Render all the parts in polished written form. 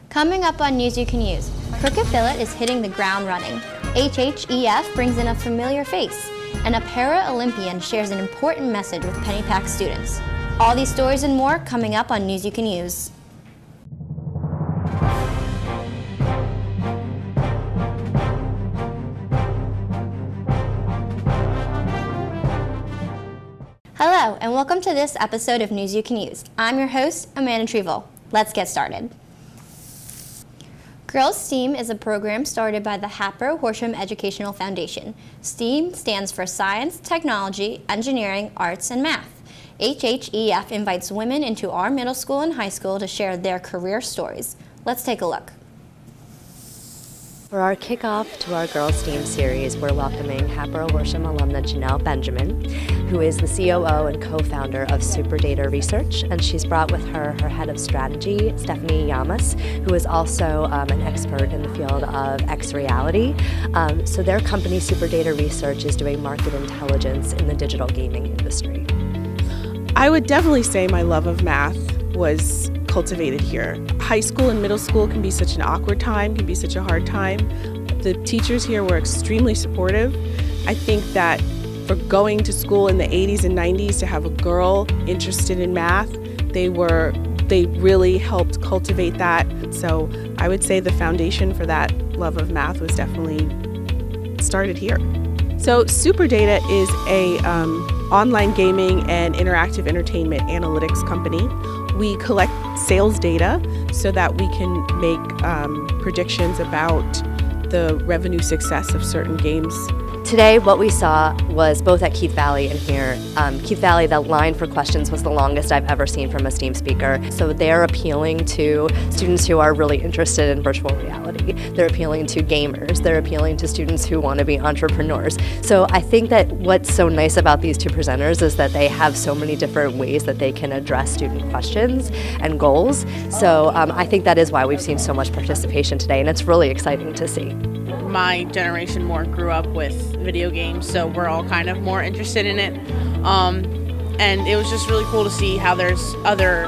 Coming up on News You Can Use, Crooked Billet is hitting the ground running. HHEF brings in a familiar face, and a para-Olympian shares an important message with Pennypack students. All these stories and more coming up on News You Can Use. Hello, and welcome to this episode of News You Can Use. I'm your host, Amanda Trevel. Let's get started. Girls STEAM is a program started by the Hatboro-Horsham Educational Foundation. STEAM stands for Science, Technology, Engineering, Arts, and Math. HHEF invites women into our middle school and high school to share their career stories. Let's take a look. For our kickoff to our Girls STEAM series, we're welcoming Hatboro-Horsham alumna Janelle Benjamin, who is the COO and co-founder of Super Data Research, and she's brought with her her head of strategy, Stephanie Yamas, who is also an expert in the field of X-reality. So their company, Super Data Research, is doing market intelligence in the digital gaming industry. I would definitely say my love of math was cultivated here. High school and middle school can be such an awkward time, can be such a hard time. The teachers here were extremely supportive. I think that for going to school in the 80s and 90s to have a girl interested in math, they really helped cultivate that. So I would say the foundation for that love of math was definitely started here. So Super Data is a online gaming and interactive entertainment analytics company. We collect sales data so that we can make predictions about the revenue success of certain games. Today, what we saw was both at Keith Valley and here. Keith Valley, the line for questions was the longest I've ever seen from a STEAM speaker. So they're appealing to students who are really interested in virtual reality. They're appealing to gamers. They're appealing to students who want to be entrepreneurs. So I think that what's so nice about these two presenters is that they have so many different ways that they can address student questions and goals. So I think that is why we've seen so much participation today, and it's really exciting to see. My generation more grew up with video games, so we're all kind of more interested in it. And it was just really cool to see how there's other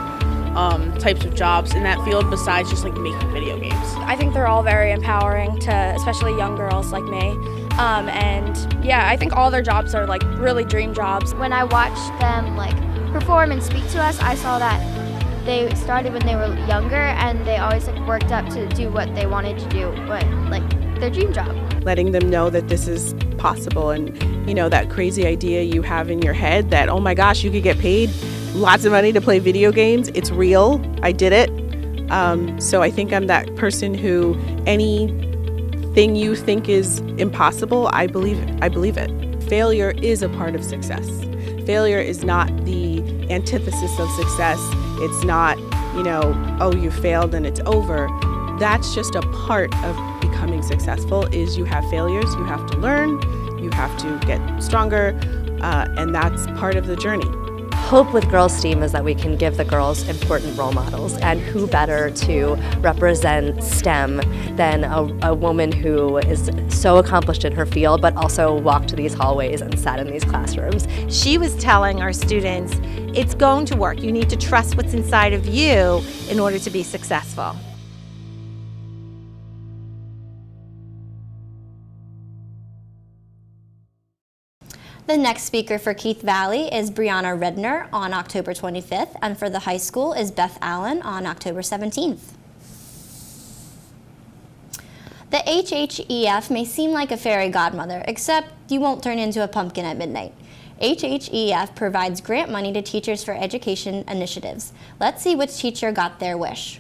types of jobs in that field besides just like making video games. I think they're all very empowering to especially young girls like me. And yeah, I think all their jobs are like really dream jobs. When I watched them like perform and speak to us, I saw that they started when they were younger and they always like worked up to do what they wanted to do, but like their dream job. Letting them know that this is possible, and you know, that crazy idea you have in your head that, oh my gosh, you could get paid lots of money to play video games. It's real. I did it. So I think I'm that person who anything you think is impossible, I believe it. Failure is a part of success. Failure is not the antithesis of success. It's not, you know, oh, you failed and it's over. That's just a part of becoming successful. Is you have failures, you have to learn, you have to get stronger, and that's part of the journey. Hope with Girls STEAM is that we can give the girls important role models, and who better to represent STEM than a woman who is so accomplished in her field but also walked these hallways and sat in these classrooms. She was telling our students, it's going to work. You need to trust what's inside of you in order to be successful. The next speaker for Keith Valley is Brianna Redner on October 25th, and for the high school is Beth Allen on October 17th. The HHEF may seem like a fairy godmother, except you won't turn into a pumpkin at midnight. HHEF provides grant money to teachers for education initiatives. Let's see which teacher got their wish.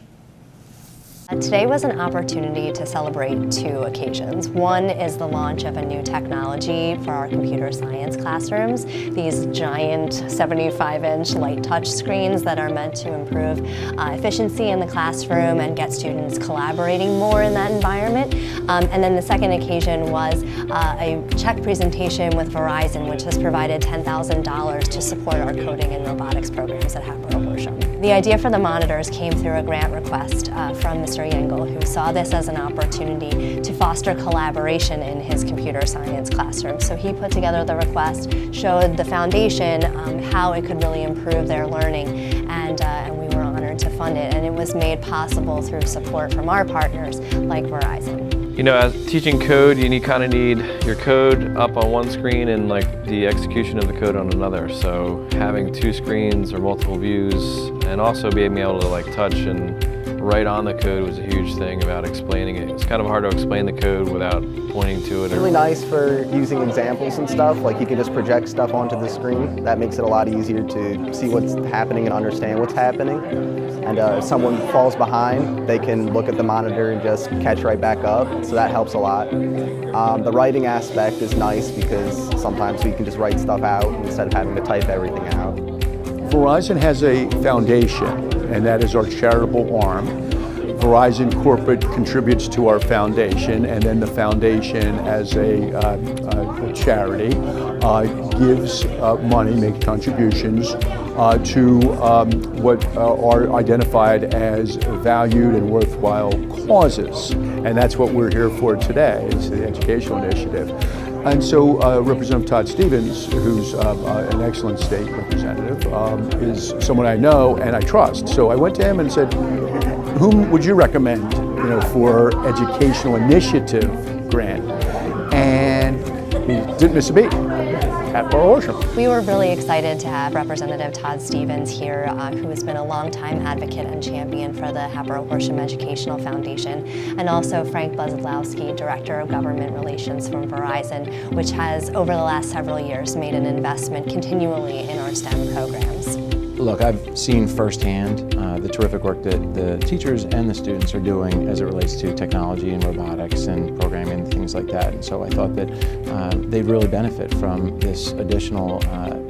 Today was an opportunity to celebrate two occasions. One is the launch of a new technology for our computer science classrooms. These giant 75-inch light touch screens that are meant to improve efficiency in the classroom and get students collaborating more in that environment. And then the second occasion was a check presentation with Verizon, which has provided $10,000 to support our coding and robotics programs at Hatboro-Horsham. The idea for the monitors came through a grant request from Mr. Yengel, who saw this as an opportunity to foster collaboration in his computer science classroom. So he put together the request, showed the foundation how it could really improve their learning, and we were honored to funded, and it was made possible through support from our partners like Verizon. You know, as teaching code, you kind of need your code up on one screen and like the execution of the code on another. So having two screens or multiple views, and also being able to like touch and write on the code was a huge thing about explaining it. It's kind of hard to explain the code without pointing to it. It's really nice for using examples and stuff. Like you can just project stuff onto the screen. That makes it a lot easier to see what's happening and understand what's happening. And if someone falls behind, they can look at the monitor and just catch right back up. So that helps a lot. The writing aspect is nice because sometimes we can just write stuff out instead of having to type everything out. Verizon has a foundation, and that is our charitable arm. Verizon Corporate contributes to our foundation, and then the foundation as a charity gives money, makes contributions to what are identified as valued and worthwhile causes. And that's what we're here for today, is the educational initiative. And so Representative Todd Stevens, who's an excellent state representative, is someone I know and I trust. So I went to him and said, whom would you recommend, for educational initiative grant? And he didn't miss a beat. Hatboro-Horsham. We were really excited to have Representative Todd Stevens here, who has been a longtime advocate and champion for the Hatboro-Horsham Educational Foundation, and also Frank Blazlowski, Director of Government Relations from Verizon, which has, over the last several years, made an investment continually in our STEM programs. Look, I've seen firsthand the terrific work that the teachers and the students are doing as it relates to technology and robotics and programming and things like that. And so I thought that they'd really benefit from this additional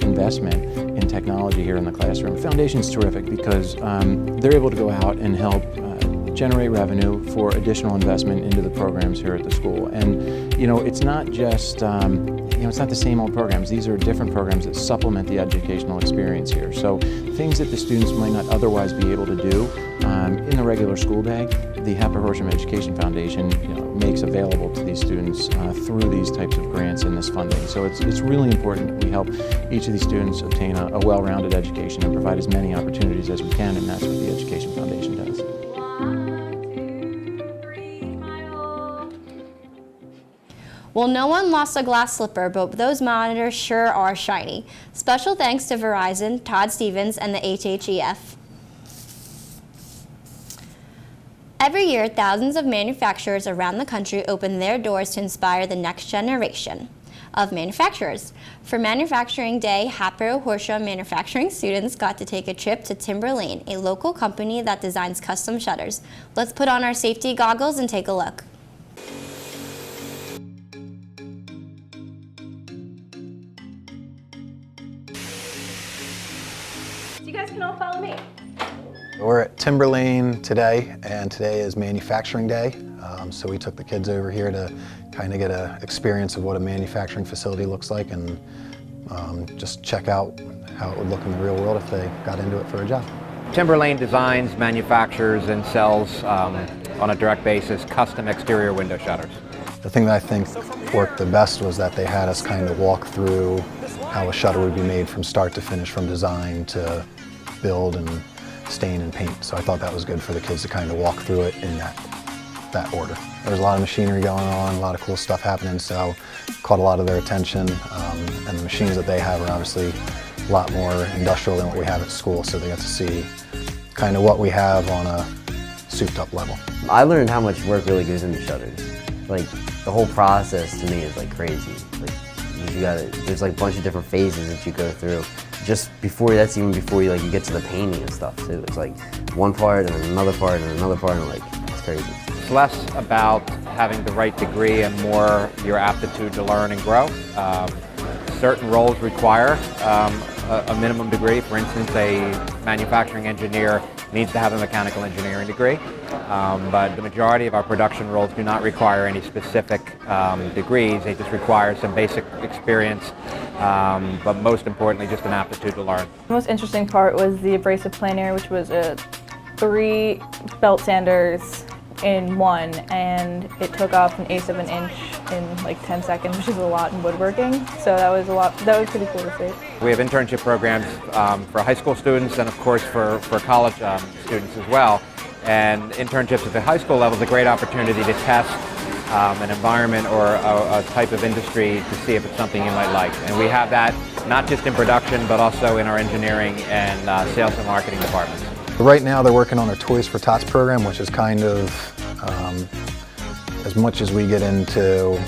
investment in technology here in the classroom. The foundation's terrific because they're able to go out and help generate revenue for additional investment into the programs here at the school. And it's not just it's not the same old programs. These are different programs that supplement the educational experience here. So things that the students might not otherwise be able to do in the regular school day, the Hatboro-Horsham Education Foundation makes available to these students through these types of grants and this funding. So it's really important we help each of these students obtain a well-rounded education and provide as many opportunities as we can, and that's what the Education Foundation does. Well, no one lost a glass slipper, but those monitors sure are shiny. Special thanks to Verizon, Todd Stevens, and the HHTV. Every year, thousands of manufacturers around the country open their doors to inspire the next generation of manufacturers. For Manufacturing Day, Hatboro-Horsham manufacturing students got to take a trip to Timber Lane, a local company that designs custom shutters. Let's put on our safety goggles and take a look. You guys can all follow me. We're at Timber Lane today, and today is Manufacturing Day. So we took the kids over here to kind of get an experience of what a manufacturing facility looks like and just check out how it would look in the real world if they got into it for a job. Timber Lane designs, manufactures, and sells on a direct basis custom exterior window shutters. The thing that I think worked the best was that they had us kind of walk through how a shutter would be made from start to finish, from design to build and stain and paint. So I thought that was good for the kids to kind of walk through it in that order. There was a lot of machinery going on, a lot of cool stuff happening, so caught a lot of their attention. And the machines that they have are obviously a lot more industrial than what we have at school, so they got to see kind of what we have on a souped up level. I learned how much work really goes into shutters. Like, the whole process to me is like crazy. Like, there's like a bunch of different phases that you go through. Just before, that's even before you get to the painting and stuff too. It's like one part and then another part and another part, and it's crazy. It's less about having the right degree and more your aptitude to learn and grow. Certain roles require a minimum degree. For instance, a manufacturing engineer needs to have a mechanical engineering degree, but the majority of our production roles do not require any specific degrees. They just require some basic experience, but most importantly, just an aptitude to learn. The most interesting part was the abrasive planer, which was 3 belt sanders, in one, and it took off 1/8 of an inch in like 10 seconds, which is a lot in woodworking. So that was pretty cool to see. We have internship programs for high school students and of course for college students as well. And internships at the high school level is a great opportunity to test an environment or a type of industry to see if it's something you might like. And we have that not just in production but also in our engineering and sales and marketing departments. Right now they're working on their Toys for Tots program, which is kind of, as much as we get into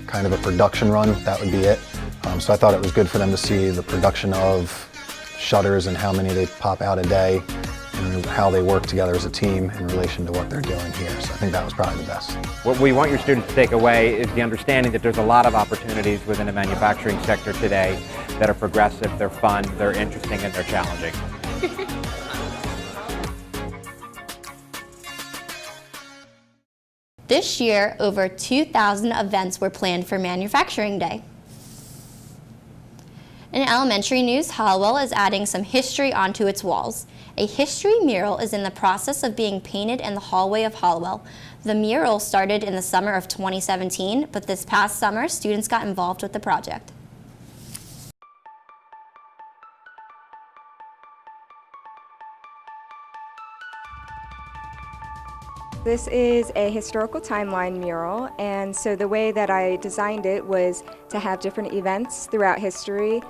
kind of a production run, that would be it. So I thought it was good for them to see the production of shutters and how many they pop out a day and how they work together as a team in relation to what they're doing here. So I think that was probably the best. What we want your students to take away is the understanding that there's a lot of opportunities within the manufacturing sector today that are progressive, they're fun, they're interesting, and they're challenging. This year, over 2,000 events were planned for Manufacturing Day. In elementary news, Hollowell is adding some history onto its walls. A history mural is in the process of being painted in the hallway of Hollowell. The mural started in the summer of 2017, but this past summer, students got involved with the project. This is a historical timeline mural, and so the way that I designed it was to have different events throughout history,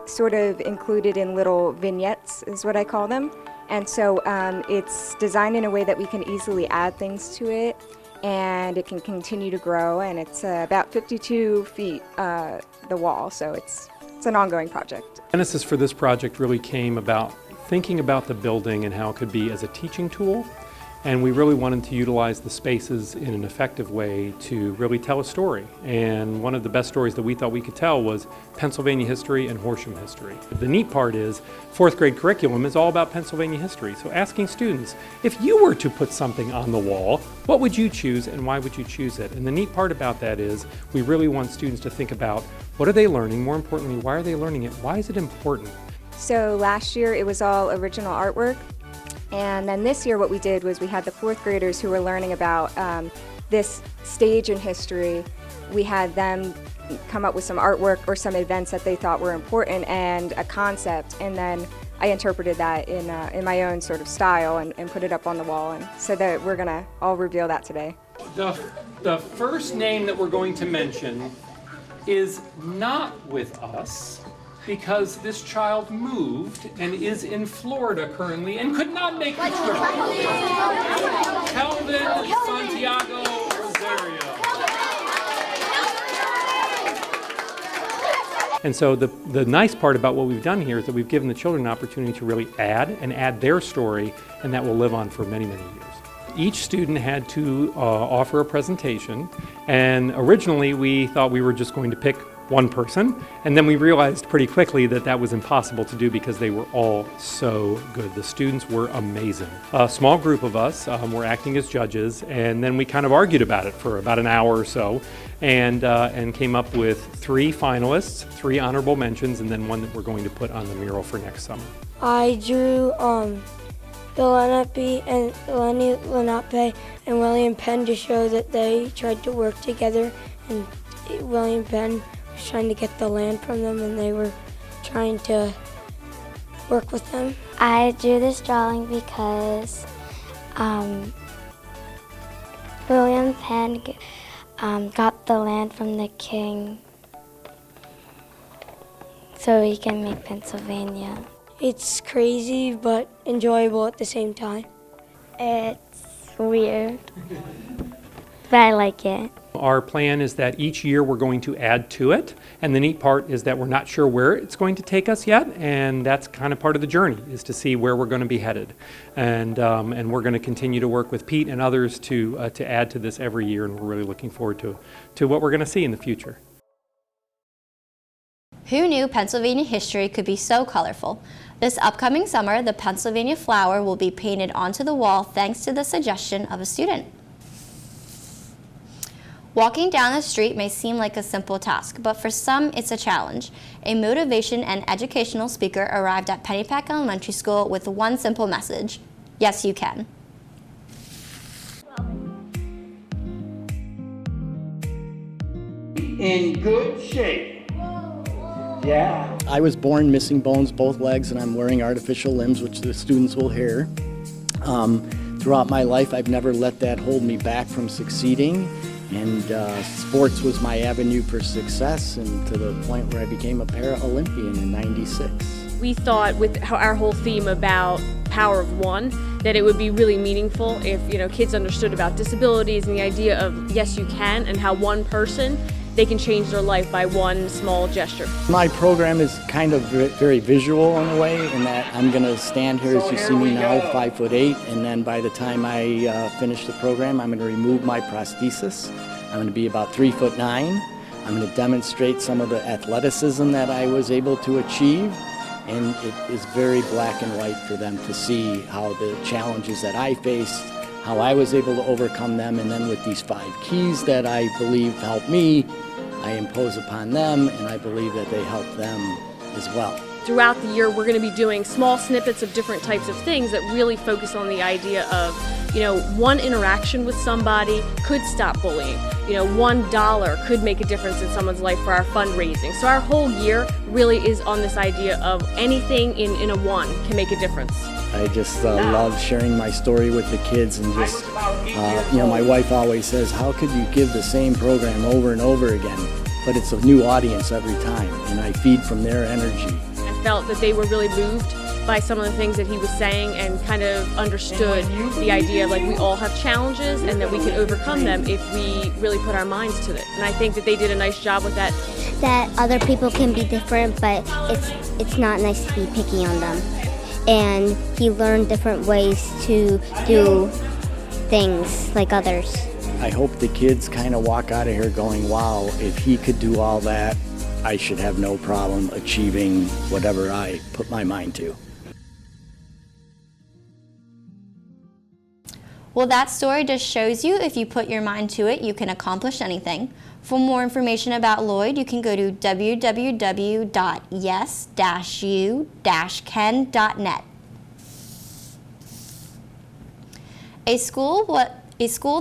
sort of included in little vignettes is what I call them. And so it's designed in a way that we can easily add things to it, and it can continue to grow, and it's about 52 feet, the wall, so it's an ongoing project. Genesis for this project really came about thinking about the building and how it could be as a teaching tool. And we really wanted to utilize the spaces in an effective way to really tell a story. And one of the best stories that we thought we could tell was Pennsylvania history and Horsham history. The neat part is, fourth grade curriculum is all about Pennsylvania history. So asking students, if you were to put something on the wall, what would you choose and why would you choose it? And the neat part about that is, we really want students to think about, what are they learning? More importantly, why are they learning it? Why is it important? So last year it was all original artwork. And then this year what we did was we had the fourth graders who were learning about this stage in history. We had them come up with some artwork or some events that they thought were important and a concept, and then I interpreted that in my own sort of style and put it up on the wall, and so that we're going to all reveal that today. The first name that we're going to mention is not with us, because this child moved and is in Florida currently and could not make the trip. Kelvin Santiago Rosario. And so the nice part about what we've done here is that we've given the children an opportunity to really add their story, and that will live on for many, many years. Each student had to offer a presentation, and originally we thought we were just going to pick one person, and then we realized pretty quickly that that was impossible to do because they were all so good. The students were amazing. A small group of us were acting as judges, and then we kind of argued about it for about an hour or so, and came up with 3 finalists, 3 honorable mentions, and then one that we're going to put on the mural for next summer. I drew Bill Lenape and Lenny Lenape and William Penn to show that they tried to work together, and William Penn was trying to get the land from them, and they were trying to work with them. I drew this drawing because William Penn got the land from the king so he can make Pennsylvania. It's crazy but enjoyable at the same time. It's weird, but I like it. Our plan is that each year we're going to add to it, and the neat part is that we're not sure where it's going to take us yet, and that's kind of part of the journey, is to see where we're going to be headed. And we're going to continue to work with Pete and others to add to this every year, and we're really looking forward to what we're going to see in the future. Who knew Pennsylvania history could be so colorful? This upcoming summer, the Pennsylvania flower will be painted onto the wall thanks to the suggestion of a student. Walking down the street may seem like a simple task, but for some it's a challenge. A motivation and educational speaker arrived at Pennypack Elementary School with one simple message: yes, you can. in good shape. Yeah. I was born missing bones, both legs, and I'm wearing artificial limbs, which the students will hear. Throughout my life, I've never let that hold me back from succeeding. And sports was my avenue for success, and to the point where I became a Paralympian in '96. We thought with our whole theme about power of one, that it would be really meaningful if kids understood about disabilities and the idea of yes, you can, and how one person, they can change their life by one small gesture. My program is kind of very visual in a way, in that I'm going to stand here as you see me now, 5'8", and then by the time I finish the program, I'm going to remove my prosthesis. I'm going to be about 3'9". I'm going to demonstrate some of the athleticism that I was able to achieve, and it is very black and white for them to see how the challenges that I faced, how I was able to overcome them, and then with these 5 keys that I believe helped me, I impose upon them, and I believe that they help them as well. Throughout the year, we're going to be doing small snippets of different types of things that really focus on the idea of, one interaction with somebody could stop bullying. $1 could make a difference in someone's life for our fundraising. So our whole year really is on this idea of anything in a one can make a difference. I just love sharing my story with the kids, and just, my wife always says, how could you give the same program over and over again? But it's a new audience every time, and I feed from their energy. I felt that they were really moved by some of the things that he was saying, and kind of understood the idea of we all have challenges and that we can overcome them if we really put our minds to it. And I think that they did a nice job with that. That other people can be different, but it's not nice to be picky on them. And he learned different ways to do things like others. I hope the kids kind of walk out of here going, wow, if he could do all that, I should have no problem achieving whatever I put my mind to. Well, that story just shows you if you put your mind to it, you can accomplish anything. For more information about Lloyd, you can go to www.yes-u-ken.net. A school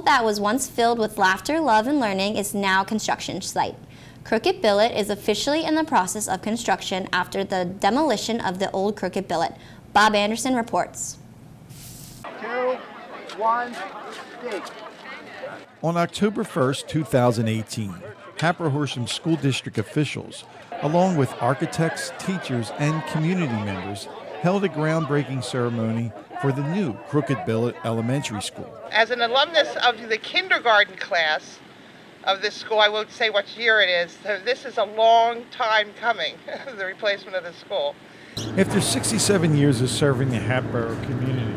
that was once filled with laughter, love, and learning is now a construction site. Crooked Billet is officially in the process of construction after the demolition of the old Crooked Billet. Bob Anderson reports. 2, 1, dig. On October 1st, 2018, Hatboro-Horsham School District officials, along with architects, teachers, and community members, held a groundbreaking ceremony for the new Crooked Billet Elementary School. As an alumnus of the kindergarten class of this school, I won't say what year it is, so this is a long time coming, the replacement of the school. After 67 years of serving the Hatboro community,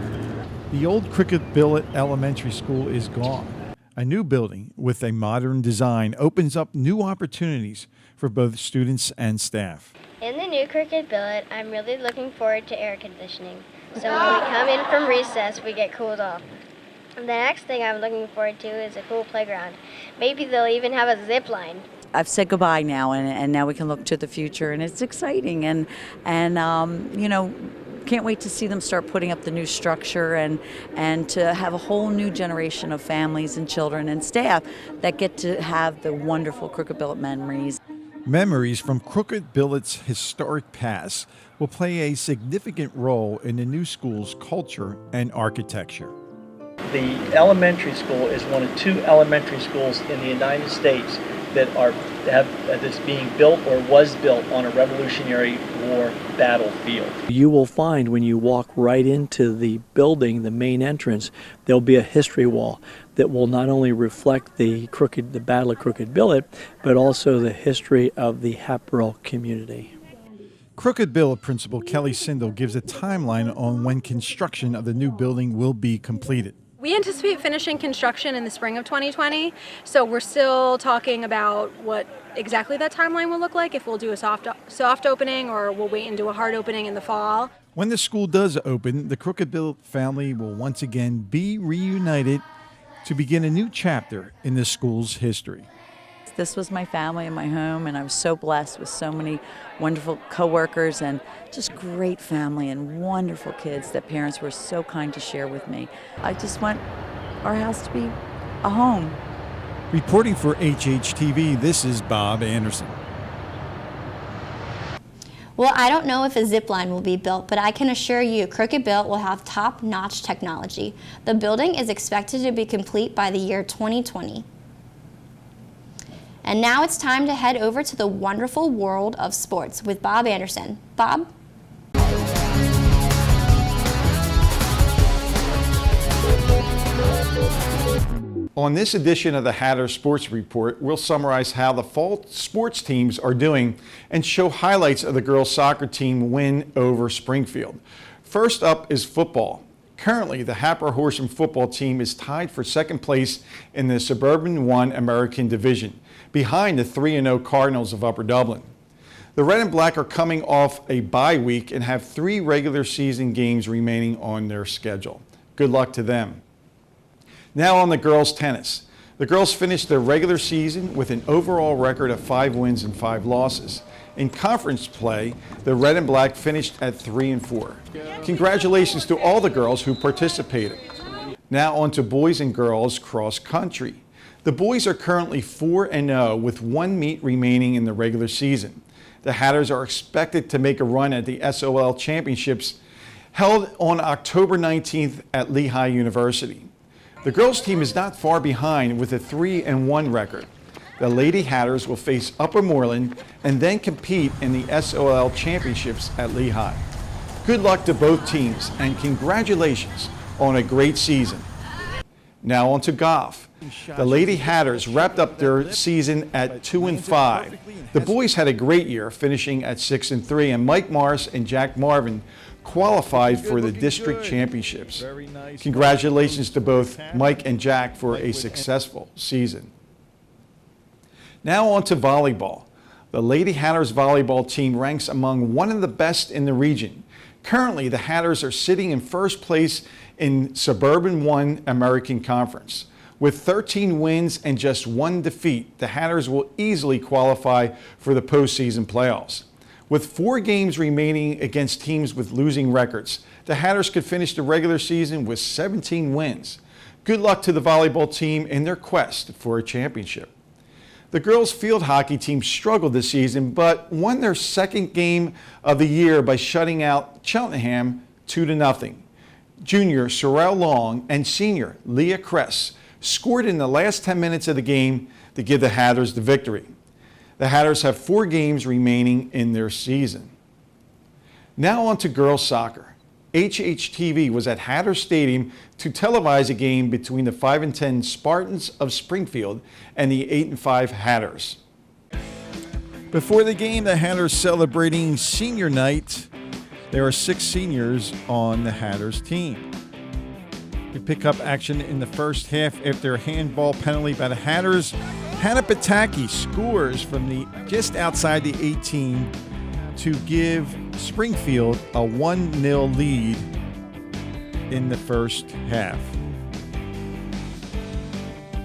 the old Crooked Billet Elementary School is gone. A new building with a modern design opens up new opportunities for both students and staff. In the new Crooked Billet, I'm really looking forward to air conditioning. So when we come in from recess, we get cooled off. And the next thing I'm looking forward to is a cool playground. Maybe they'll even have a zip line. I've said goodbye now, and now we can look to the future, and it's exciting. And can't wait to see them start putting up the new structure, and to have a whole new generation of families and children and staff that get to have the wonderful Crooked Billet memories. Memories from Crooked Billet's historic past will play a significant role in the new school's culture and architecture. The elementary school is one of 2 elementary schools in the United States that's being built or was built on a Revolutionary War battlefield. You will find when you walk right into the building, the main entrance, there'll be a history wall that will not only reflect the Battle of Crooked Billet, but also the history of the Hatboro community. Crooked Billet Principal Kelly Sindel gives a timeline on when construction of the new building will be completed. We anticipate finishing construction in the spring of 2020, so we're still talking about what exactly that timeline will look like, if we'll do a soft opening or we'll wait and do a hard opening in the fall. When the school does open, the Crooked Billet family will once again be reunited to begin a new chapter in the school's history. This was my family and my home, and I was so blessed with so many wonderful coworkers and just great family and wonderful kids that parents were so kind to share with me. I just want our house to be a home Reporting for HHTV, this is Bob Anderson. Well, I don't know if a zip line will be built, but I can assure you Crooked Built will have top-notch technology. The building is expected to be complete by the year 2020. And now it's time to head over to the wonderful world of sports with Bob Anderson. Bob? On this edition of the Hatter Sports Report, we'll summarize how the fall sports teams are doing and show highlights of the girls soccer team win over Springfield. First up is football. Currently, the Hatboro-Horsham football team is tied for second place in the Suburban 1 American Division, behind the 3-0 Cardinals of Upper Dublin. The Red and Black are coming off a bye week and have 3 regular season games remaining on their schedule. Good luck to them. Now on the girls' tennis. The girls finished their regular season with an overall record of 5 wins and 5 losses. In conference play, the Red and Black finished at 3-4. Congratulations to all the girls who participated. Now on to boys and girls cross country. The boys are currently 4-0 with 1 meet remaining in the regular season. The Hatters are expected to make a run at the SOL Championships held on October 19th at Lehigh University. The girls' team is not far behind with a 3-1 record. The Lady Hatters will face Upper Moreland and then compete in the SOL Championships at Lehigh. Good luck to both teams and congratulations on a great season. Now on to golf. The Lady Hatters wrapped up their season at 2-5. The boys had a great year, finishing at 6-3, and Mike Morris and Jack Marvin qualified for the district championships. Congratulations to both Mike and Jack for a successful season. Now on to volleyball. The Lady Hatters volleyball team ranks among one of the best in the region. Currently, the Hatters are sitting in first place in Suburban 1 American Conference. With 13 wins and just 1 defeat, the Hatters will easily qualify for the postseason playoffs. With 4 games remaining against teams with losing records, the Hatters could finish the regular season with 17 wins. Good luck to the volleyball team in their quest for a championship. The girls' field hockey team struggled this season, but won their second game of the year by shutting out Cheltenham 2-0. Junior Sorrel Long and senior Leah Kress scored in the last 10 minutes of the game to give the Hatters the victory. The Hatters have 4 games remaining in their season. Now on to girls soccer. HHTV was at Hatter Stadium to televise a game between the 5-10 Spartans of Springfield and the 8-5 Hatters. Before the game, the Hatters celebrating senior night. There are 6 seniors on the Hatters team. We pick up action in the first half after a handball penalty by the Hatters. Hannah Pataki scores from just outside the 18 to give Springfield a 1-0 lead in the first half.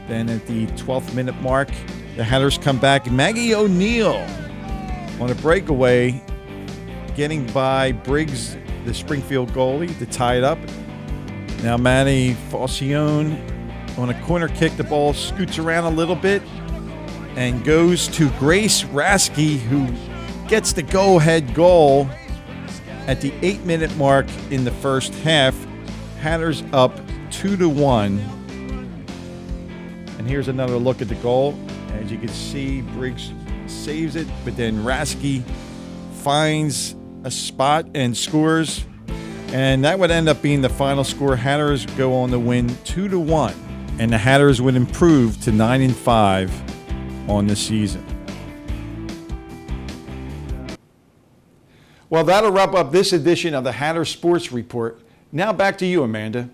Then at the 12th minute mark, the Hatters come back. Maggie O'Neill on a breakaway, getting by Briggs, the Springfield goalie, to tie it up. Now Manny Falcione on a corner kick. The ball scoots around a little bit and goes to Grace Rasky, who gets the go-ahead goal at the 8-minute mark in the first half. Hatters up 2-1. And here's another look at the goal. As you can see, Briggs saves it, but then Rasky finds a spot and scores. And that would end up being the final score. Hatters go on to win 2-1. And the Hatters would improve to 9-5 on the season. Well, that'll wrap up this edition of the Hatter Sports Report. Now back to you, Amanda.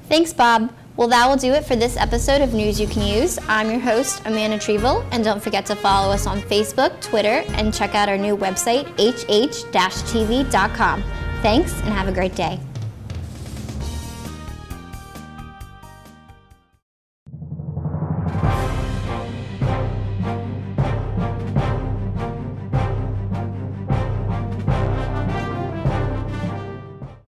Thanks, Bob. Well, that will do it for this episode of News You Can Use. I'm your host, Amanda Trevel, and don't forget to follow us on Facebook, Twitter, and check out our new website, hh-tv.com. Thanks, and have a great day.